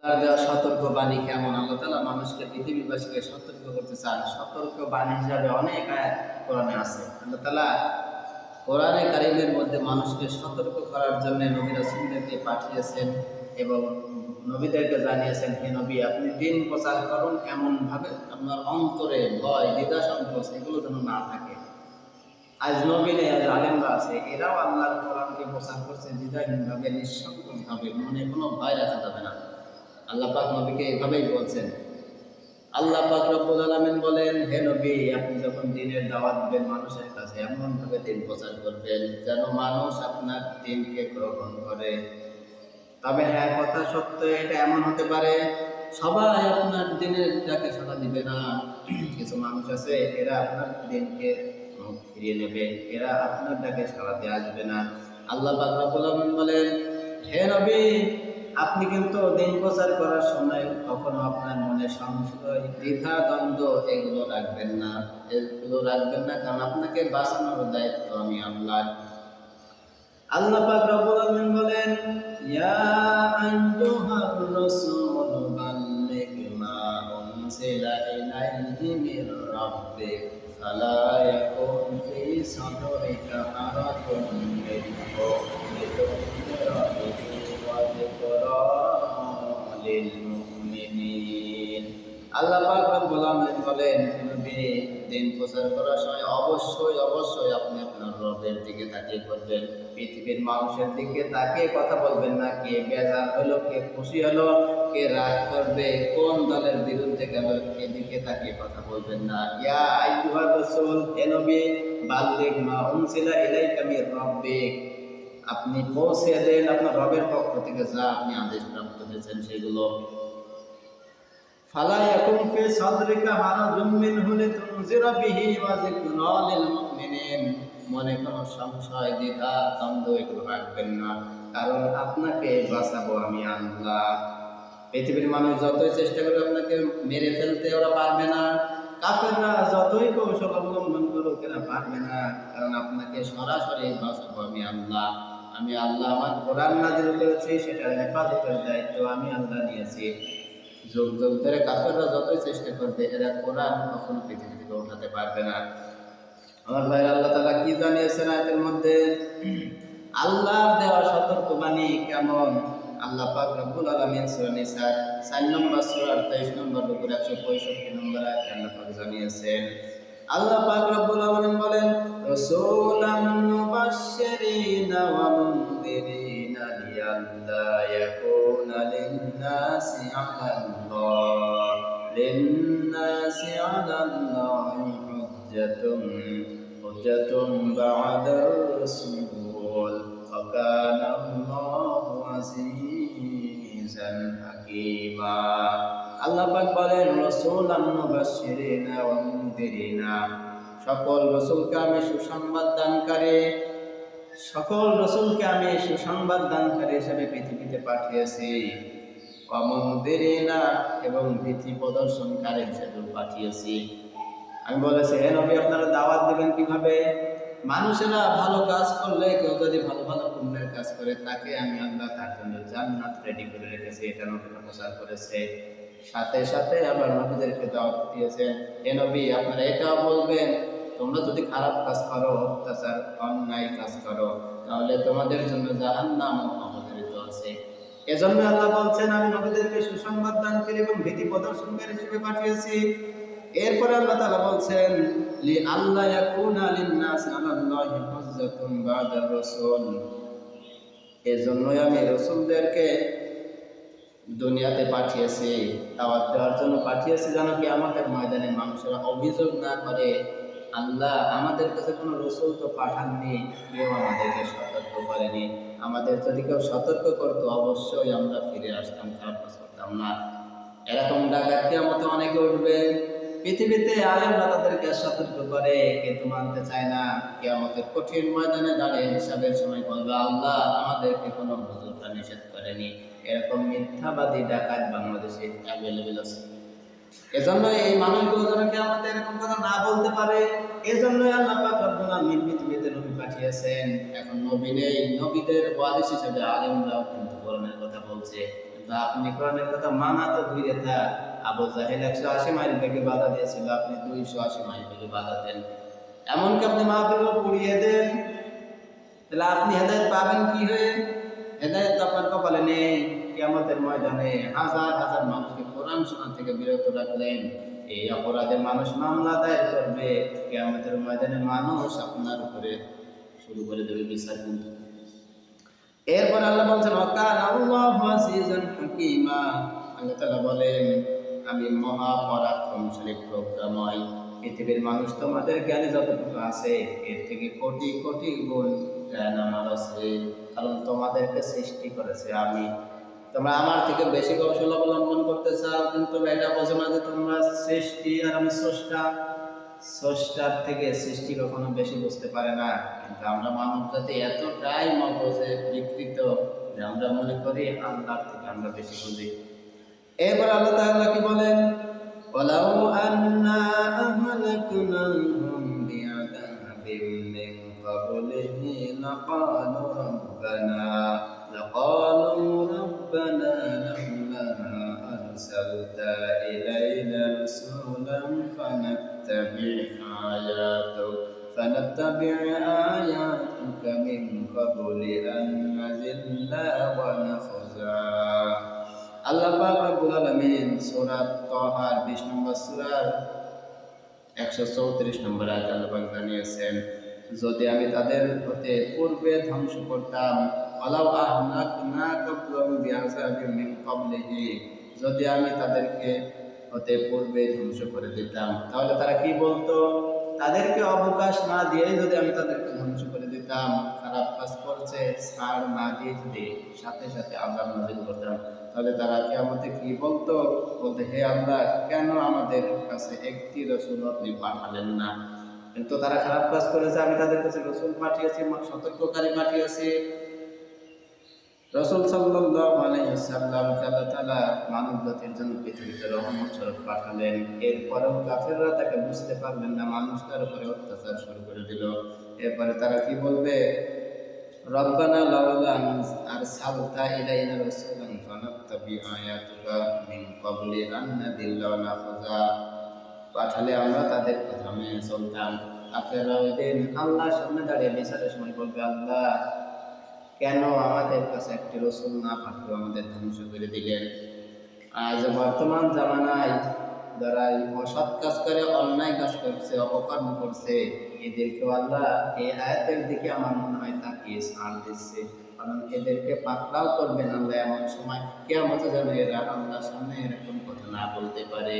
তার দেওয়া সতর্ক বাণী কেমন? আল্লাহ তাআলা মানুষকে পৃথিবীবাসীকে সতর্ক করতে চান। সতর্ক বাণী হিসাবে অনেক আয়াত কোরআনে আছে। আল্লাহ তাআলা কোরআনে কারীমের মধ্যে মানুষকে সতর্ক করার জন্য নবী রাসূলদেরকে পাঠিয়েছেন এবং নবীদেরকে জানিয়েছেন, হে নবী, আপনি দ্বীন প্রচার করুন এমনভাবে আপনার অন্তরে ভয়, দ্বিধা, সংকোচ এগুলো যেন না থাকে। আজ নবী নেই, আজ আলেমরা আছে, এরাও আল্লাহর কোরআনকে প্রচার করছে দ্বিধাহীনভাবে, নিঃসংকোচভাবে, মনে কোনো ভয় রাখা যাবে না। আল্লাহ পাক নবীকে এভাবেই বলছেন। আল্লাহ পাক রব্বুল আলামিন বলেন, হে নবী, আপনি যখন দ্বীনের দাওয়াত দিবেন মানুষের কাছে এমনভাবে দ্বীন প্রচার করবেন যেন মানুষ আপনার দ্বীনকে গ্রহণ করে। তবে হ্যাঁ, কথা সত্য, এটা এমন হতে পারে সবাই আপনার দ্বীনের ডাকে সাড়া দিবে না। কিছু মানুষ আছে এরা আপনার দ্বীনকে মুখ ফিরিয়ে নেবে, এরা আপনার ডাকে সাড়া দিয়ে আসবে না। আল্লাহ পাক রব্বুল আলামিন বলেন, হে নবী, আপনি কিন্তু দ্বীন প্রচার করার সময় কখনো আপনার মনে সংশয়, দ্বিধা, দ্বন্দ্ব এগুলো রাখবেন না। কারণ আপনাকে বাঁচানোর দায়িত্ব আমি আল্লাহ। আল্লাহ পাক রব্বুল আলামিন বলেন, ইয়া আইয়ুহার রাসূল বাল্লিগ মা উনজিলা ইলাইহি মির রাব্বিক ফালা ইয়াকুন ফি সাদরিকা হারাজুন মিনহু লিতুনযিরা বিহি ওয়া যিকরা লিল মুমিনিন। আল্লাহ পাক রব্বুল আলামিন বলেন, নবী, দ্বীন প্রচার করার সময় অবশ্যই আপনি আপনার রবের দিকে তাকিয়ে করবেন। পৃথিবীর মানুষের দিকে তাকিয়ে কথা বলবেন না। কে বেজার হলো, কে খুশি হলো, কে রাগ করবে, কোন দলের বিরুদ্ধে গেল, এদিকে তাকিয়ে কথা বলবেন না। ইয়া আইয়ুহার রাসূল, হে নবী, বাল্লিগ মা উনজিলা ইলাইকা মির রাব্বিক, আপনি পৌঁছে দেন আপনার রবের পক্ষ থেকে যা আপনি আদেশ প্রাপ্ত হয়েছেন সেগুলো। ফালা ইয়াকুন ফি সাদরিকা হারাজুম মিনহু লিতুনযিরা বিহি ওয়া যিকরা লিল মুমিনিন, মনে কোনো সংশয়, দ্বিধা, দ্বন্দ্ব এগুলো রাখবেন না, কারণ আপনাকে বাঁচাবো আমি আল্লাহ। পৃথিবীর মানুষ যতই চেষ্টা করবে আপনাকে মেরে ফেলতে, ওরা পারবে না। কাফেররা যতই কৌশল অবলম্বন করুক, এরা পারবে না, কারণ আপনাকে সরাসরি বাঁচাবো আমি আল্লাহ। আমি আল্লাহ আমার কোরআন নাযিল করেছি, সেটার হেফাজতের দায়িত্ব আমি আল্লাহ নিয়েছি। যুগ যুগ ধরে কাফেররা যতই চেষ্টা করবে, এরা কোরআন কখনো পৃথিবী থেকে উঠাতে পারবে না। আমার ভাই, আল্লাহ তাআলা কি জানিয়েছেন আয়াতের মধ্যে? আল্লাহর দেওয়া সতর্কবাণী কেমন? আল্লাহ পাক রব্বুল আলামিন সূরা নিসা 4 নম্বর সূরার 23 নম্বর রূপের 165 নম্বর আয়াতে আল্লাহ পাক জানিয়েছেন। আল্লাহ পাক রব্বুল আলামিন বলেন, রাসূলাম মুবাশশিরিনা ওয়া মুনদিরিনা লিয়াল্লা ইয়াকুনা লিন-নাসি 'আলাল্লাহি হুজ্জাতুন বা'দার রাসূল ওয়া কানা আল্লাহু আজিজান হাকীমা। আল্লাহ পাক বলেন, রাসূলাম মুবাশশিরিনা ওয়া মুনদিরিনা, সকল রাসূলকে আমি সুসংবাদ দানকারী হিসেবে পৃথিবীতে পাঠিয়েছি। ওয়া মুনদিরিনা, এবং ভীতি প্রদর্শনকারী হিসেবে পাঠিয়েছি। আমি বলেছি, হে নবী, আপনারা দাওয়াত দিবেন কিভাবে? মানুষেরা ভালো কাজ করলে, কেউ যদি ভালো ভালো পুণ্যের কাজ করে, তাকে আমি আল্লাহ তার জন্য জান্নাত রেডি করে রেখেছি, এটা নবীরা প্রচার করেছে। সাথে সাথে আবার নবীদেরকে দাওয়াত দিয়েছেন, হে নবী, আপনারা এটাও বলবেন, তোমরা যদি খারাপ কাজ করো, অত্যাচার, অন্যায় কাজ করো, তাহলে তোমাদের জন্য জাহান্নাম অবধারিত আছে। এজন্য আল্লাহ বলছেন, আমি নবীদেরকে সুসংবাদ দানকারী এবং ভীতি প্রদর্শনকারী হিসেবে পাঠিয়েছি। এরপরে আল্লাহ তাআলা বলছেন, লি আল্লা ইয়াকুনা লিন-নাসি 'আলাল্লাহি হুজ্জাতুন বা'দার রাসূল, এজন্যই আমি রাসূলদেরকে দুনিয়াতে পাঠিয়েছি, দাওয়াত দেওয়ার জন্য পাঠিয়েছি, যেন কিয়ামতের ময়দানে মানুষেরা অভিযোগ না করে, আল্লাহ আমাদের কাছে কোনো রাসূল তো পাঠাননি, কেউ আমাদেরকে সতর্ক করেনি। আমাদের যদি কেউ সতর্ক করতো, অবশ্যই আমরা ফিরে আসতাম, খারাপ কাজ করতাম না। এরকম ডাকাত কিয়ামতে অনেকে উঠবে। পৃথিবীতে আলেমরা তাদেরকে সতর্ক করে, কিন্তু মানতে চায় না। কিয়ামতের কঠিন ময়দানে দাঁড়িয়ে হিসাবের সময় বলবে, আল্লাহ আমাদেরকে কোনো হুজুররা নিষেধ করেনি। এরকম মিথ্যাবাদী ডাকাত বাংলাদেশে অ্যাভেলেবেল আছে। এজন্য এই মানুষগুলো যেন কিয়ামতে এরকম কথা না বলতে পারে, এজন্যই আল্লাহ পাক রব্বুল আলামিন পৃথিবীতে নবী পাঠিয়েছেন। এখন নবী নেই, নবীদের ওয়ারিস হিসেবে আলেমরাও কিন্তু কোরআনের কথা বলছে। কিন্তু আপনি কোরআনের কথা মানা তো দূরে থাক। আবু জাহেল 180 মাইল বেগে বাধা দিয়েছিল, আপনি 280 মাইল বেগে বাধা দেন। এমনকি আপনি মাহফিলও পুড়িয়ে দেন, তাহলে আপনি হেদায়েত পাবেন কি হয়ে? হেদায়েত তো আপনার কপালে নেই। কিয়ামতের ময়দানে হাজার হাজার মানুষকে কোরআন শোনা থেকে বিরত রাখলেন, এই অপরাধে মানুষ মামলা দায়ের করবে, কিয়ামতের ময়দানে মানুষ আপনার উপরে শুরু করে দেবে বিচার। কিন্তু এরপর আল্লাহ বলছেন ওয়াকান আল্লাহু আজিজান হাকীমা, আল্লাহ তাআলা বলেন আমি মহা পরাক্রমশালী প্রজ্ঞাময়। পৃথিবীর মানুষ তোমাদের জ্ঞানে যতটুকু আছে এর থেকে কোটি কোটি গুণ জ্ঞান আমার আছে, কারণ তোমাদেরকে সৃষ্টি করেছে আমি। তোমরা আমার থেকে বেশি কৌশল অবলম্বন করতে চাও, কিন্তু এটা বোঝো না যে তোমরা সৃষ্টি আর আমি স্রষ্টা। স্রষ্টার থেকে সৃষ্টি কখনো বেশি বুঝতে পারে না। কিন্তু আমরা মানব জাতি এতটাই মগজে বিকৃত যে আমরা মনে করি আল্লাহর থেকে আমরা বেশি বুঝি। এবার আল্লাহ তাআলা কি বলেন? ওয়ালাউ আন্না আহলাকনাহুম বিআযাবিম মিন ক্বাবলিহি লাকালু রাব্বানা লাউলা আরসালতা ইলাইনা রাসূলান فنتبع آياتك من قبل أن نذل ونخزى। আল্লাহ পাক রব্বুল আলামিন সূরা তাহার 20 নম্বর সূরার 134 নম্বর আয়াতে আল্লাহ পাক জানিয়েছেন, যদি আমি তাদের হতে পূর্বে ধ্বংস করতাম, ওয়ালাউ আহলাকনা কাবলাহুম বিআযাবিম মিন ক্বাবলিহি, যদি আমি তাদেরকে হতে পূর্বে ধ্বংস করে দিতাম, তাহলে তারা কি বলতো? তাদেরকে অবকাশ না দিয়ে যদি আমি তাদেরকে ধ্বংস করে দিতাম, খারাপ কাজ করছে ছাড় না দিয়ে যদি সাথে সাথে আযাব নাযিল করতাম, তাহলে তারা কিয়ামতে কি বলতো? বলতে হে আল্লাহ, কেন আমাদের কাছে একটি রাসূল আপনি পাঠালেন না? কিন্তু তারা খারাপ কাজ করেছে, আমি তাদের কাছে রাসূল পাঠিয়েছি, সতর্ককারী পাঠিয়েছি। রাসূল সাল্লাল্লাহু আলাইহি ওয়াসাল্লামকে আল্লাহ তাআলা মানব জাতির জন্য পৃথিবীতে রহমত স্বরূপ পাঠালেন। এরপরেও কাফেররা তাকে বুঝতে পারলেন না, মানুষ তার উপরে অত্যাচার শুরু করে দিল। এরপরে তারা কি বলবে? রব্বানা লাউলা আরসালতা ইলাইনা রাসূলান ফানাত্তাবি আয়াতুকা মিন ক্বাবলি আন নাযিল্লা ওয়া নাখযা, পাঠালে আমরা তাদের কথা মেনে চলতাম। কাফেররা ওই দিন আল্লাহর সামনে দাঁড়িয়ে বিচারের সময় বলবে, আল্লাহ কেন আমাদের কাছে একটি রাসূল না পাঠিয়ে আমাদের ধ্বংস করে দিলেন? আজ বর্তমান জামানায় যারা অসৎ কাজ করে, অন্যায় কাজ করছে, অপকর্ম করছে, এদেরকে আল্লাহ এই আয়াতের দিকে আমার মনে হয় তাকিয়ে ছাড় দিচ্ছে, কারণ এদেরকে পাকড়াও করবেন আল্লাহ এমন সময়, কিয়ামতে যেন এরা আল্লাহর সামনে এরকম কথা না বলতে পারে।